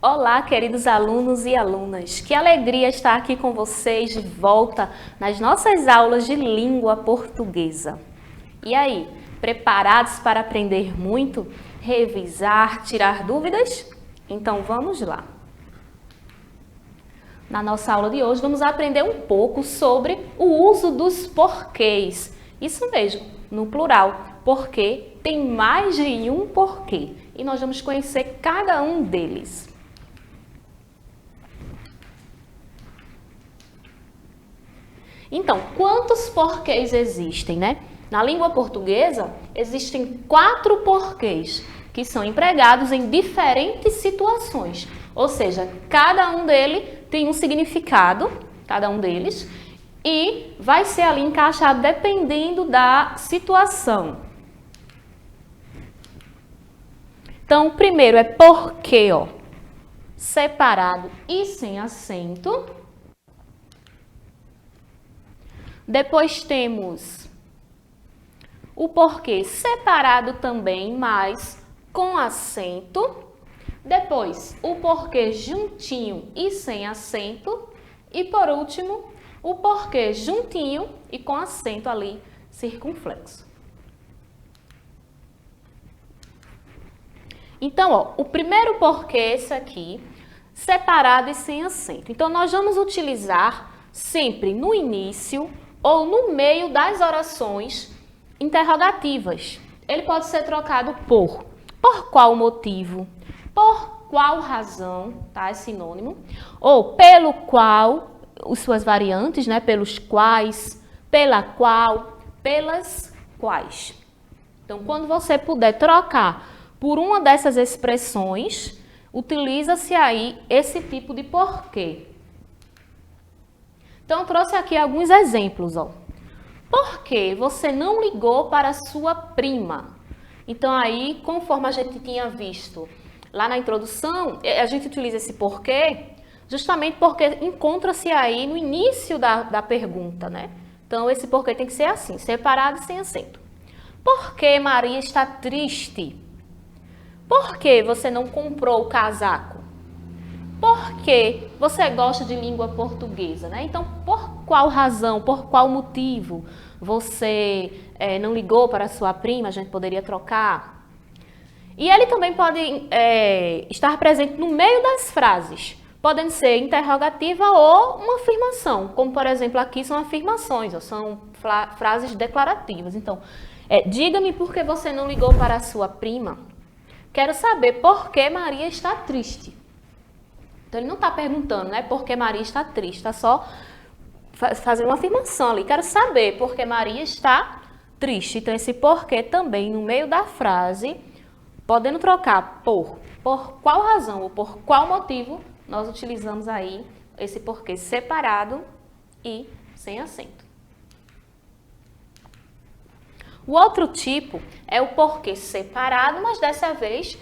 Olá, queridos alunos e alunas. Que alegria estar aqui com vocês de volta nas nossas aulas de língua portuguesa. E aí, preparados para aprender muito, revisar, tirar dúvidas? Então vamos lá. Na nossa aula de hoje vamos aprender um pouco sobre o uso dos porquês. Isso mesmo, no plural, porque tem mais de um porquê e nós vamos conhecer cada um deles. Então, quantos porquês existem, né? Na língua portuguesa, existem 4 porquês que são empregados em diferentes situações. Ou seja, cada um deles tem um significado, cada um deles, e vai ser ali encaixado dependendo da situação. Então, o primeiro é porque, ó, separado e sem acento. Depois temos o porquê separado também, mas com acento. Depois, o porquê juntinho e sem acento. E por último, o porquê juntinho e com acento ali circunflexo. Então, ó, o primeiro porquê é esse aqui, separado e sem acento. Então, nós vamos utilizar sempre no início ou no meio das orações interrogativas. Ele pode ser trocado por qual motivo, por qual razão, tá? É sinônimo. Ou pelo qual, as suas variantes, né? Pelos quais, pela qual, pelas quais. Então, quando você puder trocar por uma dessas expressões, utiliza-se aí esse tipo de porquê. Então, eu trouxe aqui alguns exemplos, ó. Por que você não ligou para sua prima? Então, aí, conforme a gente tinha visto lá na introdução, a gente utiliza esse porquê justamente porque encontra-se aí no início da pergunta, né? Então, esse porquê tem que ser assim, separado e sem acento. Por que Maria está triste? Por que você não comprou o casaco? Porque você gosta de língua portuguesa, né? Então, por qual razão, por qual motivo você não ligou para a sua prima? A gente poderia trocar. E ele também pode estar presente no meio das frases, podendo ser interrogativa ou uma afirmação, como por exemplo aqui são afirmações, ou são frases declarativas. Então, diga-me por que você não ligou para a sua prima. Quero saber por que Maria está triste. Então, ele não está perguntando, né, por que Maria está triste, está só fazendo uma afirmação ali. Quero saber por que Maria está triste. Então, esse porquê também, no meio da frase, podendo trocar por qual razão ou por qual motivo, nós utilizamos aí esse porquê separado e sem acento. O outro tipo é o porquê separado, mas dessa vez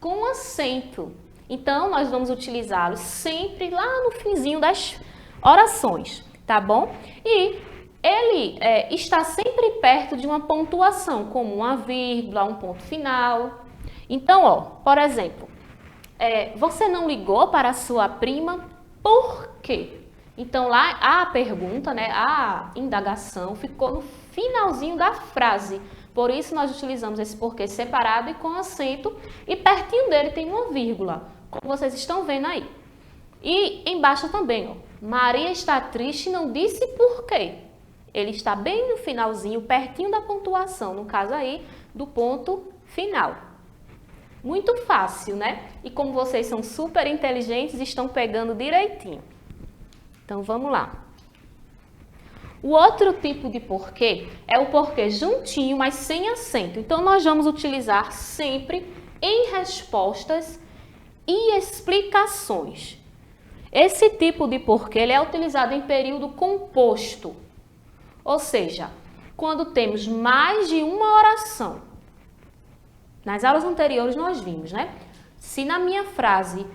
com acento. Então, nós vamos utilizá-lo sempre lá no finzinho das orações, tá bom? E ele está sempre perto de uma pontuação, como uma vírgula, um ponto final. Então, ó, por exemplo, você não ligou para a sua prima por quê? Então, lá a pergunta, né, a indagação ficou no finalzinho da frase. Por isso, nós utilizamos esse porquê separado e com acento. E pertinho dele tem uma vírgula, como vocês estão vendo aí. E embaixo também, ó, Maria está triste e não disse por quê. Ele está bem no finalzinho, pertinho da pontuação, no caso aí, do ponto final. Muito fácil, né? E como vocês são super inteligentes, estão pegando direitinho. Então, vamos lá. O outro tipo de porquê é o porquê juntinho, mas sem acento. Então, nós vamos utilizar sempre em respostas e explicações. Esse tipo de porquê ele é utilizado em período composto, ou seja, quando temos mais de uma oração. Nas aulas anteriores nós vimos, né? Se na minha frase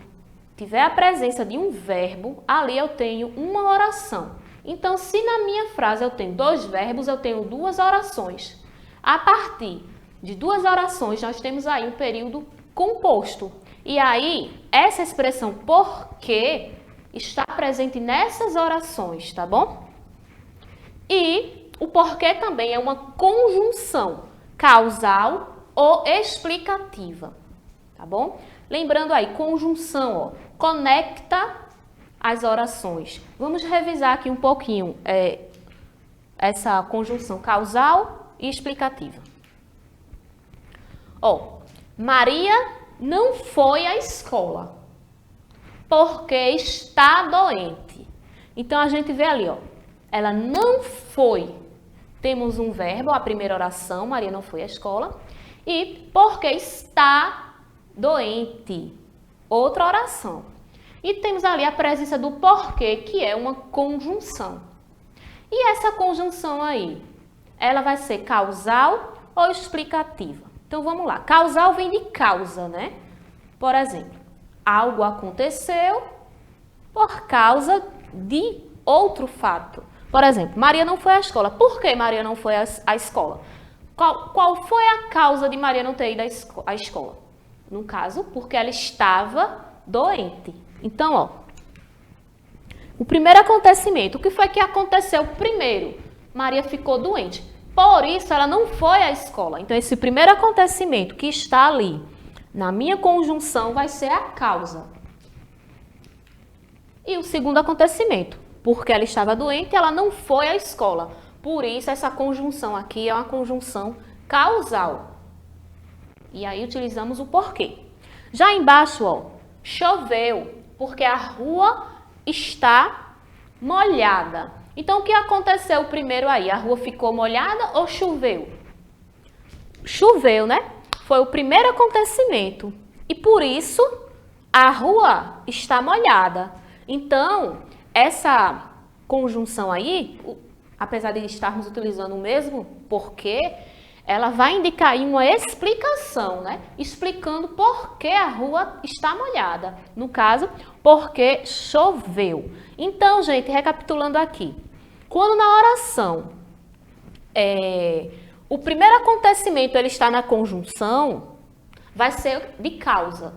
tiver a presença de um verbo, ali eu tenho uma oração. Então, se na minha frase eu tenho 2 verbos, eu tenho 2 orações. A partir de 2 orações, nós temos aí um período composto. E aí, essa expressão porque está presente nessas orações, tá bom? E o porquê também é uma conjunção causal ou explicativa, tá bom? Lembrando aí, conjunção, ó, conecta as orações. Vamos revisar aqui um pouquinho essa conjunção causal e explicativa. Ó, Maria não foi à escola porque está doente. Então, a gente vê ali, ó, ela não foi. Temos um verbo, a primeira oração, Maria não foi à escola. E porque está doente, outra oração. E temos ali a presença do porquê, que é uma conjunção. E essa conjunção aí, ela vai ser causal ou explicativa? Então, vamos lá. Causal vem de causa, né? Por exemplo, algo aconteceu por causa de outro fato. Por exemplo, Maria não foi à escola. Por que Maria não foi à escola? Qual foi a causa de Maria não ter ido à escola? No caso, porque ela estava doente. Então, ó, o primeiro acontecimento, o que foi que aconteceu primeiro? Maria ficou doente. Por isso, ela não foi à escola. Então, esse primeiro acontecimento que está ali, na minha conjunção, vai ser a causa. E o segundo acontecimento, porque ela estava doente, ela não foi à escola. Por isso, essa conjunção aqui é uma conjunção causal. E aí, utilizamos o porquê. Já embaixo, ó, choveu, porque a rua está molhada. Então, o que aconteceu primeiro aí? A rua ficou molhada ou choveu? Choveu, né? Foi o primeiro acontecimento. E por isso, a rua está molhada. Então, essa conjunção aí, apesar de estarmos utilizando o mesmo porquê, ela vai indicar aí uma explicação, né? Explicando por que a rua está molhada. No caso, porque choveu. Então, gente, recapitulando aqui. Quando na oração o primeiro acontecimento ele está na conjunção, vai ser de causa.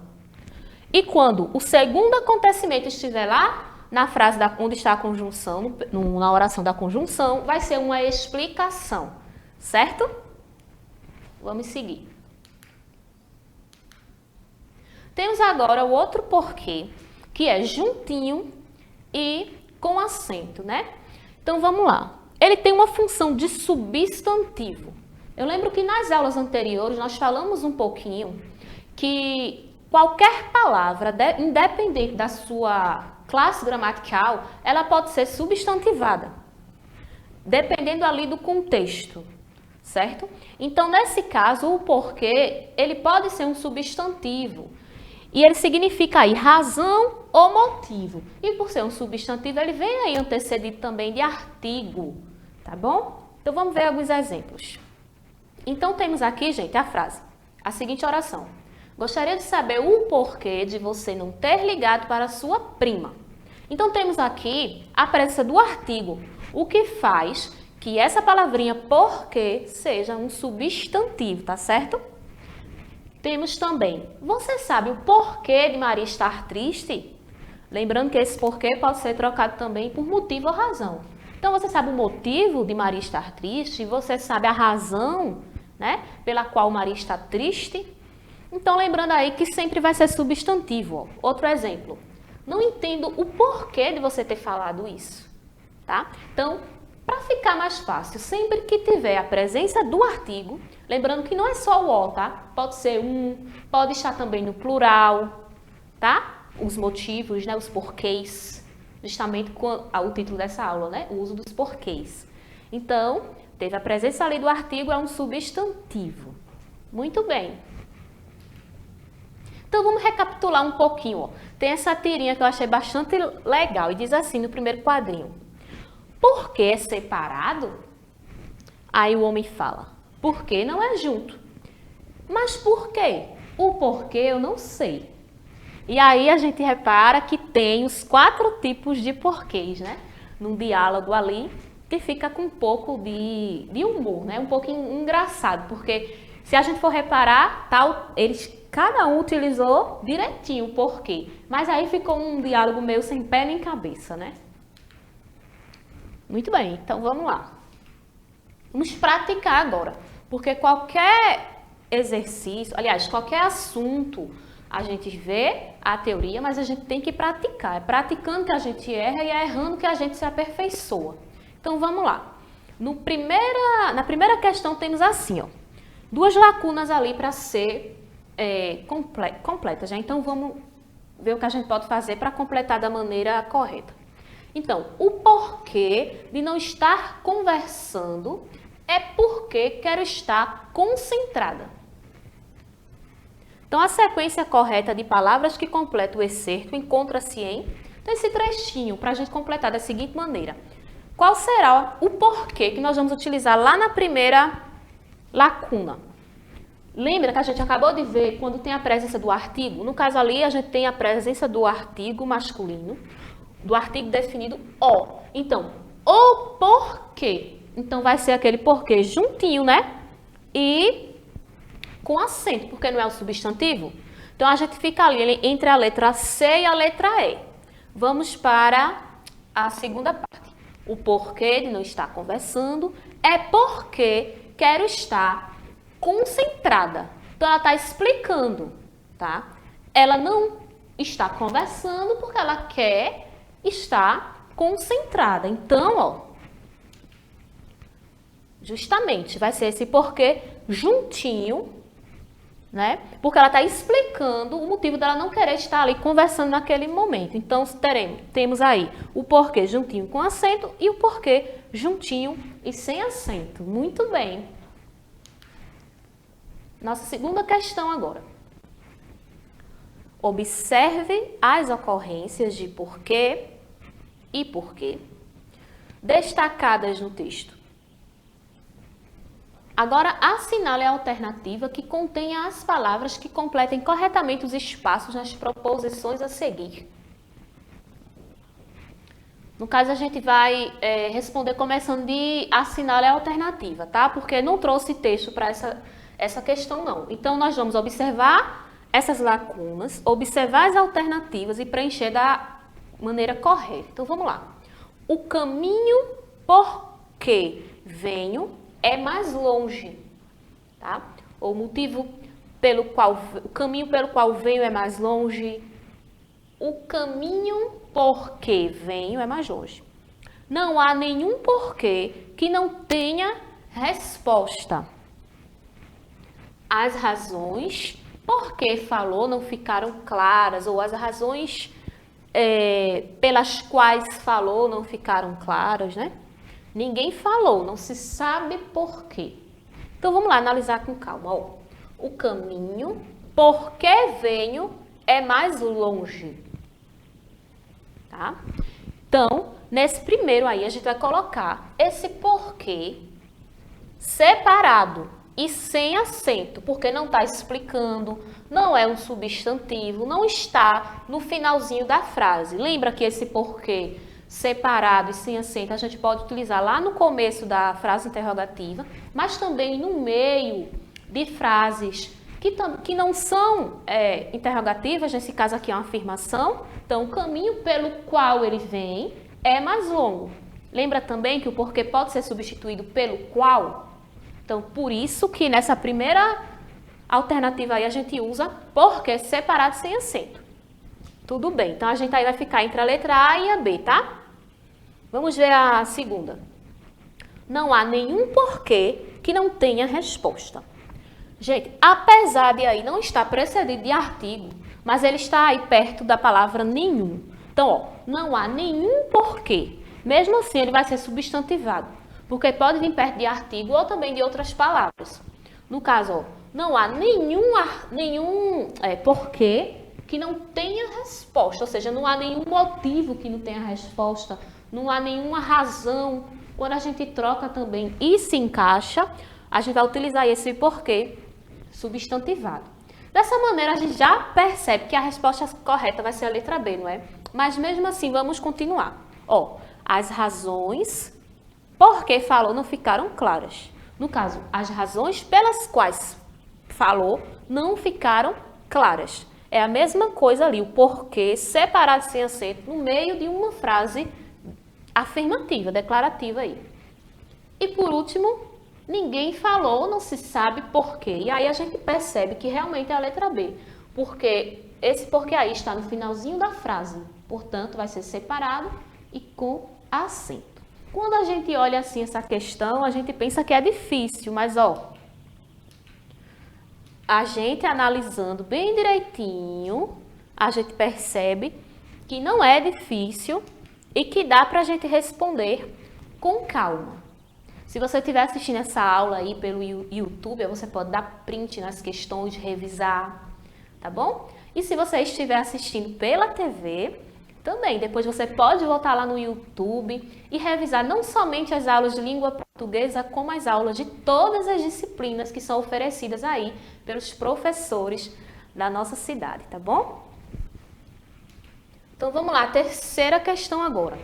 E quando o segundo acontecimento estiver lá, na frase onde está a conjunção, na oração da conjunção, vai ser uma explicação. Certo? Vamos seguir. Temos agora o outro porquê, que é juntinho e com acento, né? Então, vamos lá. Ele tem uma função de substantivo. Eu lembro que nas aulas anteriores nós falamos um pouquinho que qualquer palavra, independente da sua classe gramatical, ela pode ser substantivada, dependendo ali do contexto. Certo? Então, nesse caso, o porquê, ele pode ser um substantivo. E ele significa aí razão ou motivo. E por ser um substantivo, ele vem aí antecedido também de artigo. Tá bom? Então, vamos ver alguns exemplos. Então, temos aqui, gente, a frase. A seguinte oração. Gostaria de saber o porquê de você não ter ligado para sua prima. Então, temos aqui a presença do artigo, o que faz que essa palavrinha porquê seja um substantivo, tá certo? Temos também, você sabe o porquê de Maria estar triste? Lembrando que esse porquê pode ser trocado também por motivo ou razão. Então, você sabe o motivo de Maria estar triste? Você sabe a razão, né, pela qual Maria está triste? Então, lembrando aí que sempre vai ser substantivo. Ó. Outro exemplo, não entendo o porquê de você ter falado isso, tá? Então, para ficar mais fácil, sempre que tiver a presença do artigo, lembrando que não é só o O, tá? Pode ser pode estar também no plural, tá? Os motivos, né? Os porquês, justamente com o título dessa aula, né? O uso dos porquês. Então, teve a presença ali do artigo, é um substantivo. Muito bem. Então, vamos recapitular um pouquinho, ó. Tem essa tirinha que eu achei bastante legal e diz assim no primeiro quadrinho. Por que é separado? Aí o homem fala, porque não é junto. Mas por quê? O porquê eu não sei. E aí a gente repara que tem os 4 tipos de porquês, né? Num diálogo ali, que fica com um pouco de humor, né? Um pouco engraçado, porque Se a gente for reparar, cada um utilizou direitinho o porquê. Mas aí ficou um diálogo meio sem pé nem cabeça, né? Muito bem, então vamos lá. Vamos praticar agora, porque qualquer exercício, aliás, qualquer assunto, a gente vê a teoria, mas a gente tem que praticar. É praticando que a gente erra e é errando que a gente se aperfeiçoa. Então vamos lá. Na primeira questão temos assim, ó, 2 lacunas ali para ser completas. Já. Então vamos ver o que a gente pode fazer para completar da maneira correta. Então, o porquê de não estar conversando é porque quero estar concentrada. Então, a sequência correta de palavras que completam o excerto encontra-se em esse trechinho, para a gente completar da seguinte maneira. Qual será o porquê que nós vamos utilizar lá na primeira lacuna? Lembra que a gente acabou de ver quando tem a presença do artigo? No caso ali, a gente tem a presença do artigo masculino, do artigo definido o. Então, o porquê. Então, vai ser aquele porquê juntinho, né? E com acento, porque não é o substantivo. Então, a gente fica ali entre a letra C e a letra E. Vamos para a segunda parte. O porquê de não estar conversando é porque quero estar concentrada. Então, ela está explicando, tá? Ela não está conversando porque ela quer estar concentrada. Então, ó, justamente vai ser esse porquê juntinho, né? Porque ela está explicando o motivo dela não querer estar ali conversando naquele momento. Então, temos aí o porquê juntinho com acento e o porquê juntinho e sem acento. Muito bem. Nossa segunda questão agora. Observe as ocorrências de porquê e porquê destacadas no texto. Agora, assinale a alternativa que contenha as palavras que completem corretamente os espaços nas proposições a seguir. No caso, a gente vai responder começando de assinale a alternativa, tá? Porque não trouxe texto para essa questão, não. Então, nós vamos observar essas lacunas, observar as alternativas e preencher da maneira correta. Então, vamos lá. O caminho por que venho é mais longe, tá? O motivo o caminho pelo qual venho é mais longe. O caminho por que venho é mais longe. Não há nenhum porquê que não tenha resposta. As razões por que falou não ficaram claras, ou as razões pelas quais falou não ficaram claras, né? Ninguém falou, não se sabe por quê. Então, vamos lá analisar com calma. Ó. O caminho por que venho é mais longe. Tá? Então, nesse primeiro aí, a gente vai colocar esse porquê separado e sem acento, porque não está explicando, não é um substantivo, não está no finalzinho da frase. Lembra que esse porquê separado e sem acento a gente pode utilizar lá no começo da frase interrogativa, mas também no meio de frases que não são interrogativas, nesse caso aqui é uma afirmação. Então, o caminho pelo qual ele vem é mais longo. Lembra também que o porquê pode ser substituído pelo qual? Então, por isso que nessa primeira alternativa aí a gente usa porquê separado sem acento. Tudo bem, então a gente aí vai ficar entre a letra A e a B, tá? Vamos ver a segunda. Não há nenhum porquê que não tenha resposta. Gente, apesar de aí não estar precedido de artigo, mas ele está aí perto da palavra nenhum. Então, ó, não há nenhum porquê. Mesmo assim, ele vai ser substantivado, porque pode vir perto de artigo ou também de outras palavras. No caso, ó, não há nenhum porquê que não tenha resposta, ou seja, não há nenhum motivo que não tenha resposta, não há nenhuma razão. Quando a gente troca também e se encaixa, a gente vai utilizar esse porquê substantivado. Dessa maneira, a gente já percebe que a resposta correta vai ser a letra B, não é? Mas mesmo assim, vamos continuar. Ó, as razões por que falou não ficaram claras. No caso, as razões pelas quais falou não ficaram claras. É a mesma coisa ali, o porquê separado sem acento no meio de uma frase afirmativa, declarativa aí. E por último, ninguém falou, não se sabe porquê. E aí a gente percebe que realmente é a letra B, porque esse porquê aí está no finalzinho da frase, portanto vai ser separado e com acento. Quando a gente olha assim essa questão, a gente pensa que é difícil, mas ó, a gente analisando bem direitinho, a gente percebe que não é difícil e que dá para a gente responder com calma. Se você estiver assistindo essa aula aí pelo YouTube, você pode dar print nas questões, revisar, tá bom? E se você estiver assistindo pela TV, também, depois você pode voltar lá no YouTube e revisar não somente as aulas de língua portuguesa, como as aulas de todas as disciplinas que são oferecidas aí pelos professores da nossa cidade, tá bom? Então vamos lá, a terceira questão agora.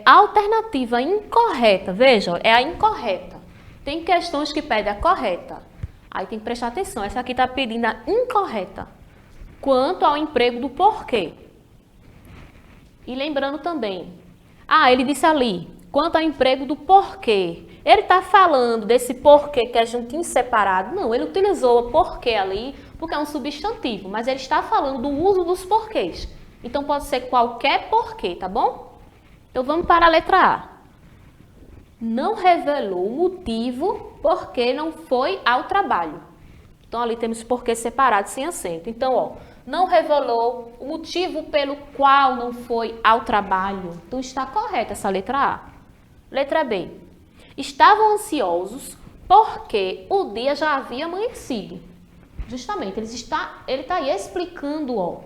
A alternativa incorreta, veja, é a incorreta. Tem questões que pedem a correta. Aí tem que prestar atenção, essa aqui está pedindo a incorreta. Quanto ao emprego do porquê. E lembrando também, ele disse ali, quanto ao emprego do porquê. Ele está falando desse porquê que é juntinho separado? Não, ele utilizou o porquê ali, porque é um substantivo, mas ele está falando do uso dos porquês. Então pode ser qualquer porquê, tá bom? Então vamos para a letra A. Não revelou o motivo porque não foi ao trabalho. Então ali temos porquê separado sem acento. Então, ó, não revelou o motivo pelo qual não foi ao trabalho. Então está correta essa letra A. Letra B. Estavam ansiosos porque o dia já havia amanhecido. Justamente, ele está aí explicando, ó,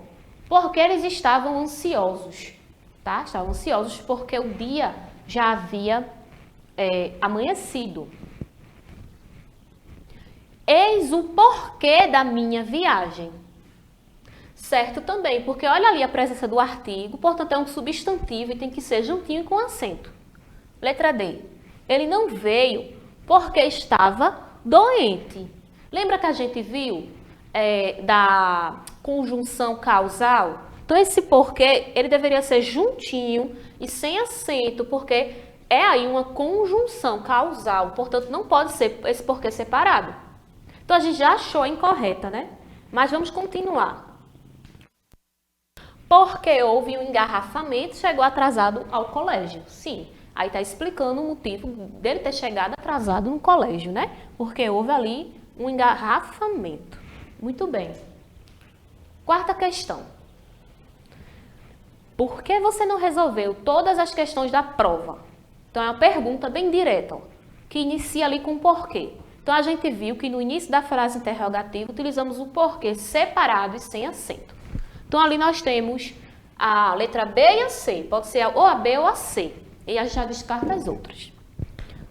porque eles estavam ansiosos. Tá? Estavam ansiosos porque o dia já havia amanhecido. Eis o porquê da minha viagem. Certo também, porque olha ali a presença do artigo, portanto é um substantivo e tem que ser juntinho com acento. Letra D. Ele não veio porque estava doente. Lembra que a gente viu da conjunção causal? Então esse porquê, ele deveria ser juntinho e sem acento, porque é aí uma conjunção causal, portanto não pode ser esse porquê separado. Então a gente já achou a incorreta, né? Mas vamos continuar. Porque houve um engarrafamento, chegou atrasado ao colégio. Sim, aí está explicando o motivo dele ter chegado atrasado no colégio, né? Porque houve ali um engarrafamento. Muito bem. Quarta questão. Por que você não resolveu todas as questões da prova? Então, é uma pergunta bem direta, ó, que inicia ali com porquê. Então, a gente viu que no início da frase interrogativa, utilizamos o porquê separado e sem acento. Então, ali nós temos a letra B e a C. Pode ser ou a B ou a C. E a gente já descarta as outras.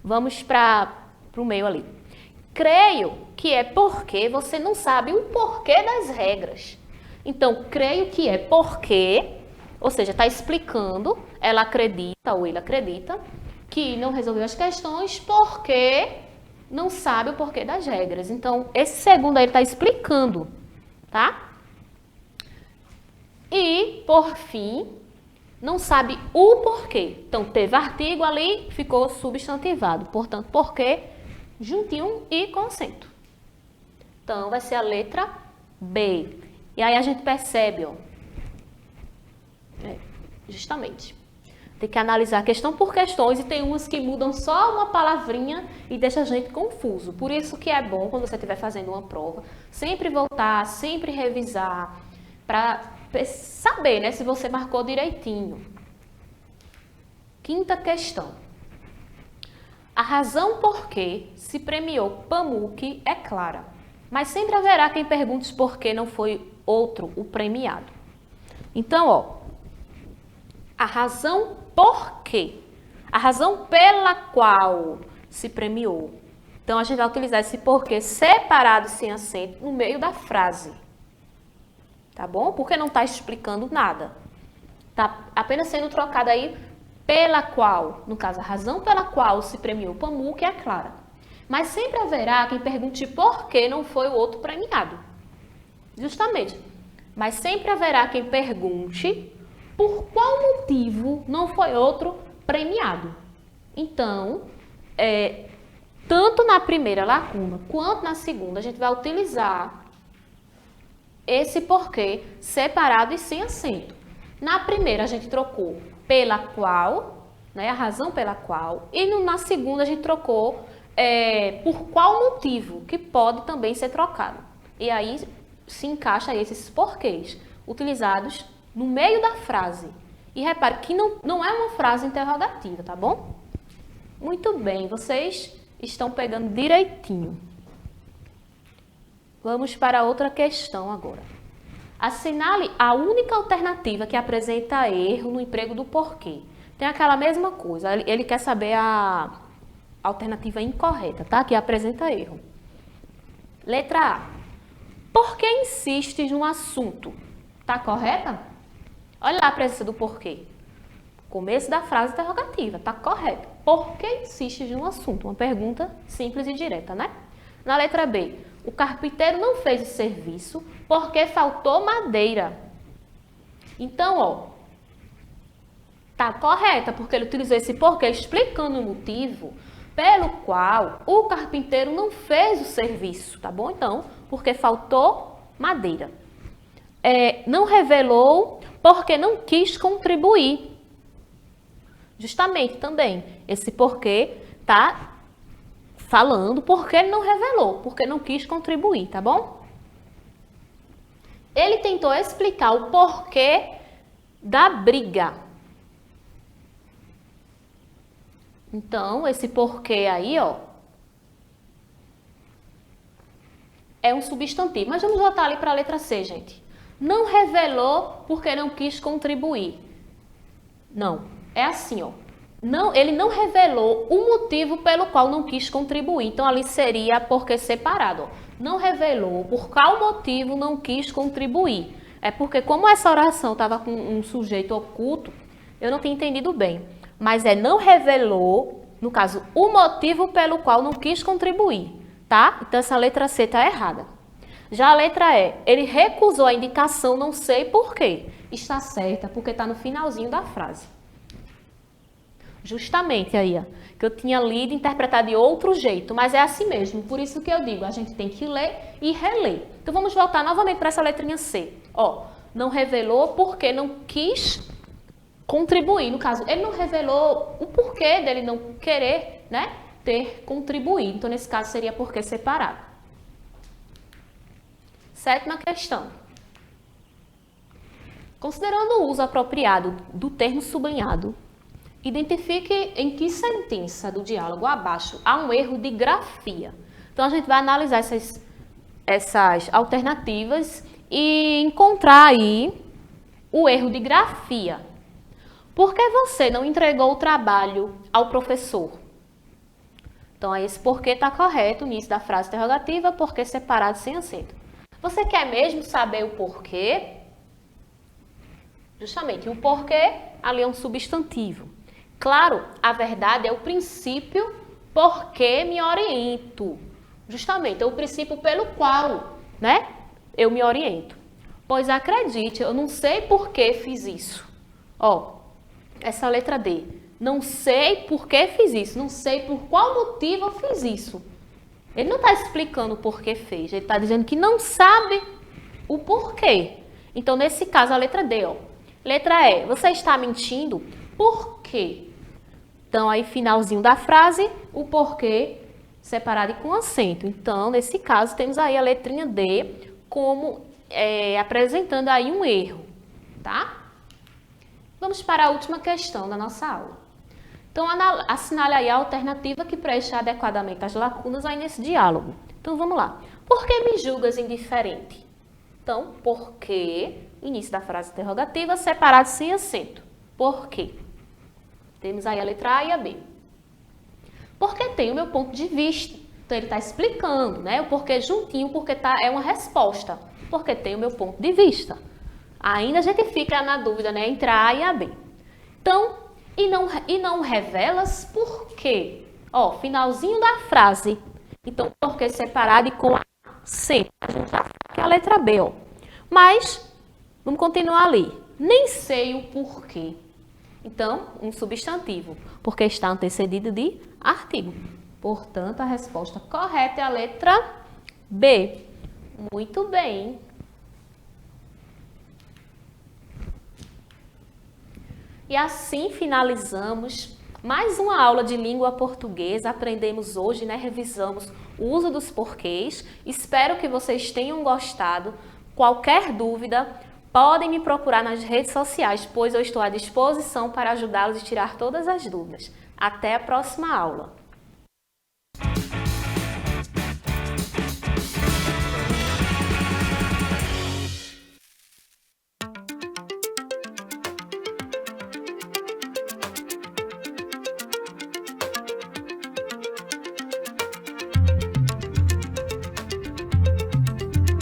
Vamos para o meio ali. Creio que é porque você não sabe o porquê das regras. Então, creio que é porque, ou seja, está explicando, ela acredita ou ele acredita, que não resolveu as questões porque não sabe o porquê das regras. Então, esse segundo aí está explicando, tá? E, por fim, não sabe o porquê. Então, teve artigo ali, ficou substantivado. Portanto, porquê, juntinho e com acento. Então, vai ser a letra B. E aí a gente percebe, ó. Justamente. Tem que analisar questão por questões e tem umas que mudam só uma palavrinha e deixa a gente confuso. Por isso que é bom, quando você estiver fazendo uma prova, sempre voltar, sempre revisar, para saber, né, se você marcou direitinho. Quinta questão. A razão por que se premiou Pamuk é clara, mas sempre haverá quem pergunte por que não foi outro o premiado. Então, ó, a razão por quê? A razão pela qual se premiou. Então, a gente vai utilizar esse porquê separado sem acento no meio da frase. Tá bom? Porque não está explicando nada. Está apenas sendo trocado aí pela qual. No caso, a razão pela qual se premiou Pamuk é clara. Mas sempre haverá quem pergunte por que não foi o outro premiado. Justamente. Mas sempre haverá quem pergunte por qual motivo não foi outro premiado. Então, tanto na primeira lacuna quanto na segunda, a gente vai utilizar esse porquê separado e sem acento. Na primeira, a gente trocou pela qual, né, a razão pela qual, e na segunda, a gente trocou por qual motivo, que pode também ser trocado. E aí se encaixa esses porquês utilizados no meio da frase. E repare que não é uma frase interrogativa, tá bom? Muito bem, vocês estão pegando direitinho. Vamos para outra questão agora. Assinale a única alternativa que apresenta erro no emprego do porquê. Tem aquela mesma coisa, ele quer saber a alternativa incorreta, tá? Que apresenta erro. Letra A. Por que insistes no assunto? Tá correta? Olha lá a presença do porquê. Começo da frase interrogativa, tá correto. Por que insistes no assunto? Uma pergunta simples e direta, né? Na letra B, o carpinteiro não fez o serviço porque faltou madeira. Então, ó, tá correta, porque ele utilizou esse porquê explicando o motivo pelo qual o carpinteiro não fez o serviço, tá bom? Então, porque faltou madeira. Não revelou porque não quis contribuir. Justamente também, esse porquê tá falando porque ele não revelou, porque não quis contribuir, tá bom? Ele tentou explicar o porquê da briga. Então, esse porquê aí, ó, é um substantivo. Mas vamos voltar ali para a letra C, gente. Não revelou porque não quis contribuir. Não, é assim, ó. Não, ele não revelou o motivo pelo qual não quis contribuir. Então, ali seria porquê separado. Ó. Não revelou por qual motivo não quis contribuir. É porque, como essa oração estava com um sujeito oculto, eu não tinha entendido bem. Mas não revelou, no caso, o motivo pelo qual não quis contribuir, tá? Então, essa letra C está errada. Já a letra E, ele recusou a indicação, não sei por quê. Está certa, porque está no finalzinho da frase. Justamente aí, ó, que eu tinha lido e interpretado de outro jeito, mas é assim mesmo. Por isso que eu digo, a gente tem que ler e reler. Então, vamos voltar novamente para essa letrinha C. Ó, não revelou porque não quis contribuir. No caso, ele não revelou o porquê dele não querer, né, ter contribuído. Então, nesse caso, seria porquê separado. Sétima questão. Considerando o uso apropriado do termo sublinhado, identifique em que sentença do diálogo abaixo há um erro de grafia. Então, a gente vai analisar essas alternativas e encontrar aí o erro de grafia. Por que você não entregou o trabalho ao professor? Então, esse porquê está correto, início da frase interrogativa, porquê separado sem acento. Você quer mesmo saber o porquê? Justamente, o porquê ali é um substantivo. Claro, a verdade é o princípio porque me oriento. Justamente, é o princípio pelo qual, né, eu me oriento. Pois acredite, eu não sei por que fiz isso. Ó, essa letra D. Não sei por que fiz isso, não sei por qual motivo eu fiz isso. Ele não está explicando o porquê fez, ele está dizendo que não sabe o porquê. Então, nesse caso, a letra D, ó. Letra E, você está mentindo? Por quê? Então, aí, finalzinho da frase, o porquê separado e com acento. Então, nesse caso, temos aí a letrinha D como apresentando aí um erro, tá? Vamos para a última questão da nossa aula. Então, assinale aí a alternativa que preenche adequadamente as lacunas aí nesse diálogo. Então, vamos lá. Por que me julgas indiferente? Então, por que, início da frase interrogativa, separado sem acento. Por quê? Temos aí a letra A e a B. Porque tem o meu ponto de vista. Então, ele está explicando, né? O porquê juntinho, porque é uma resposta. Porque tem o meu ponto de vista. Ainda a gente fica na dúvida, né? Entre a A e a B. Então, e não revelas por quê? Ó, finalzinho da frase. Então, porquê separado e com sempre. A gente já sabe que é a letra B, ó. Mas, vamos continuar ali. Nem sei o porquê. Então, um substantivo, porque está antecedido de artigo. Portanto, a resposta correta é a letra B. Muito bem. E assim finalizamos mais uma aula de língua portuguesa. Aprendemos hoje, né? Revisamos o uso dos porquês. Espero que vocês tenham gostado. Qualquer dúvida, podem me procurar nas redes sociais, pois eu estou à disposição para ajudá-los a tirar todas as dúvidas. Até a próxima aula!